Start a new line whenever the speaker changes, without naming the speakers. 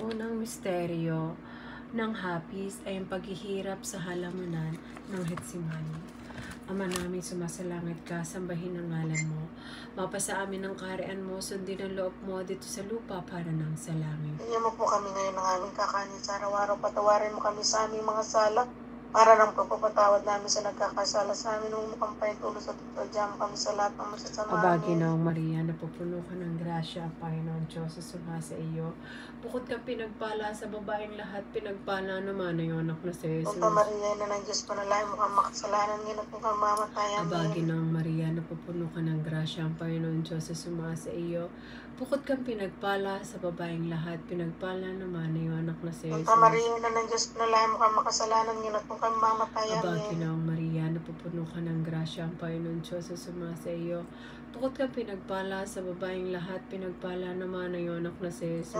unang misteryo ng hapis ay ang paghihirap sa halamunan ng Getsemani. Ama namin, sumasalangit ka, sambahin ang ngalan mo. Mapasa amin ang kaharian mo, sundin ang loob mo dito sa lupa para nang sa langit.
Bigyan mo po kami ngayon ng aming kakanin sa araw-araw. Patawarin mo kami sa aming mga sala para ng pagpapatawad namin sa nagkakasala sa amin. Huwag mo kami pahintulos at tutadya mo kami sa lahat ng masasama.
Aba, Ginoong Maria, napupuno ka ng grasya, ang Panginoon Diyos suma sa iyo. Bukod kang pinagpala sa babaeng lahat, pinagpala naman ang iyong anak na si Jesus.
Santa Maria, na ng Diyos, panalangin mo kang makasalanan ngayon at kung kang mamatay.
Aba, Ginoong Maria, napupuno ka ng grasya, ang Panginoon Diyos suma sa iyo. Bukod kang pinagpala sa babaeng lahat, pinagpala naman ang iyong anak na si Jesus.
Santa Maria, na ng Diyos, panalangin mo kang makasalanan ngayon at kung kang mamatay.
Aba, Ginoong Maria, napupuno ka ng grasya, ang Panginoon Diyos suma sa iyo. Bukod kang pinagpala sa babaeng lahat, pinagpala naman ang iyong anak na si Jesus.